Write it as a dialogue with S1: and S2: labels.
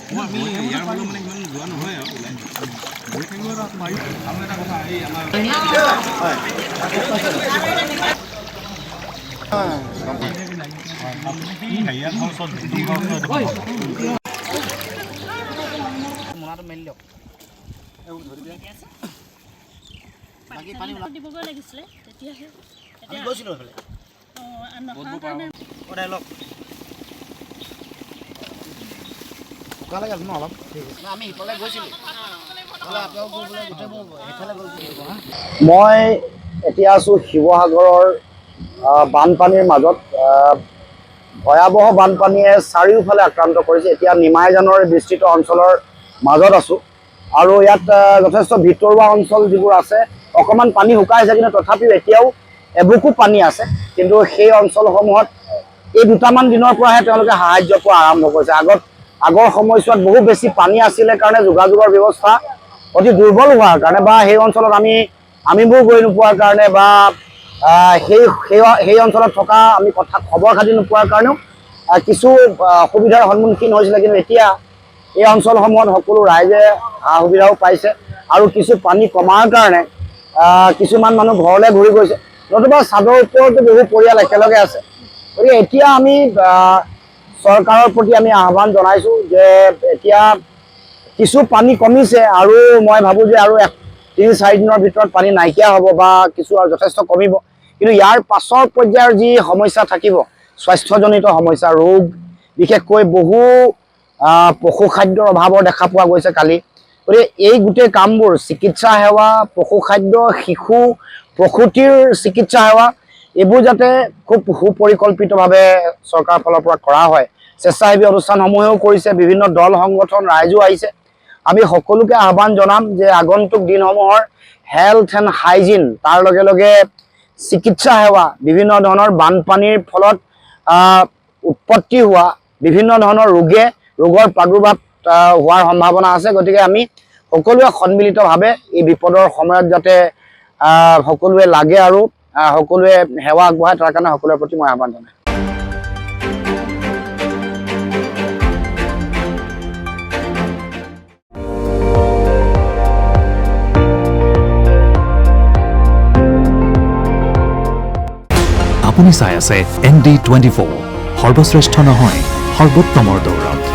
S1: আমি ইয়াৰ ফালে মানে ইমান যোৱা নহয় আৰু ওলাই গৈ থাকিব পাৰি আৰু এটা কথা এই আমাৰ
S2: মনাটো মেলি দিয়ক বাকি পানী
S3: দিবগৈ লাগিছিলে তেতিয়াহে
S2: আমি গৈছিলোঁ এইফালে ওলাই লওক বোকা লাগে ন অলপ আমি সিফালে গৈছিলোঁ
S4: মই এতিয়া আছোঁ শিৱসাগৰৰ বানপানীৰ মাজত ভয়াৱহ বানপানীয়ে চাৰিওফালে আক্ৰান্ত কৰিছে। এতিয়া নিমাইজানৰ বিস্তৃত অঞ্চলৰ মাজত আছোঁ আৰু ইয়াত যথেষ্ট ভিতৰুৱা অঞ্চল যিবোৰ আছে অকণমান পানী শুকাইছে, কিন্তু তথাপিও এতিয়াও এবুকু পানী আছে। কিন্তু সেই অঞ্চলসমূহত এই দুটামান দিনৰ পৰাহে তেওঁলোকে সাহায্য পোৱা আৰম্ভ কৰিছে। আগৰ সময়ছোৱাত বহু বেছি পানী আছিলে কাৰণে যোগাযোগৰ ব্যৱস্থা অতি দুৰ্বল হোৱাৰ কাৰণে বা সেই অঞ্চলত আমিবোৰ গৈ নোপোৱাৰ কাৰণে বা সেই অঞ্চলত থকা আমি খবৰ খাতি নোপোৱাৰ কাৰণেও কিছু অসুবিধাৰ সন্মুখীন হৈছিলে। কিন্তু এতিয়া এই অঞ্চলসমূহত সকলো ৰাইজে সা সুবিধাও পাইছে আৰু কিছু পানী কমাৰ কাৰণে কিছুমান মানুহ ঘৰলৈ ঘূৰি গৈছে, নতুবা চাদৰ ওপৰতো বহু পৰিয়াল একেলগে আছে। গতিকে এতিয়া আমি চৰকাৰৰ প্ৰতি আমি আহ্বান জনাইছোঁ যে এতিয়া কিছু পানী কমিছে আৰু মই ভাবোঁ যে আৰু ৩-৪ দিনৰ ভিতৰত পানী নাইকিয়া হ'ব বা কিছু আৰু যথেষ্ট কমিব। কিন্তু ইয়াৰ পাছৰ পৰ্যায়ৰ যি সমস্যা থাকিব, স্বাস্থ্যজনিত সমস্যা, ৰোগ, বিশেষকৈ বহু পশু খাদ্যৰ অভাৱৰ দেখা পোৱা গৈছে কালি। গতিকে এই গোটেই কামবোৰ চিকিৎসা সেৱা, পশু খাদ্য, শিশু প্ৰসূতিৰ চিকিৎসা সেৱা এইবোৰ যাতে খুব সুপৰিকল্পিতভাৱে চৰকাৰৰ ফালৰ পৰা কৰা হয়। স্বেচ্ছাসেৱী অনুষ্ঠানসমূহেও কৰিছে, বিভিন্ন দল সংগঠন ৰাইজো আহিছে। আমি সকলোকে আহ্বান জনাম যে আগন্তুক দিনসমূহৰ হেল্থ এণ্ড হাইজিন, তাৰ লগে লগে চিকিৎসা সেৱা, বিভিন্ন ধৰণৰ বানপানীৰ ফলত উৎপত্তি হোৱা বিভিন্ন ধৰণৰ ৰোগৰ প্ৰাদুৰ্ভাৱ হোৱাৰ সম্ভাৱনা আছে। গতিকে আমি সকলোৱে সন্মিলিতভাৱে এই বিপদৰ সময়ত যাতে সকলোৱে লাগে আৰু সকলোৱে সেৱা আগবঢ়ায়, তাৰ কাৰণে সকলোৰে প্ৰতি মই আহ্বান জনাই।
S5: আপুনি চাই আছে ND24, সৰ্বশ্ৰেষ্ঠ নহয় সৰ্বোত্তমৰ দৌৰ।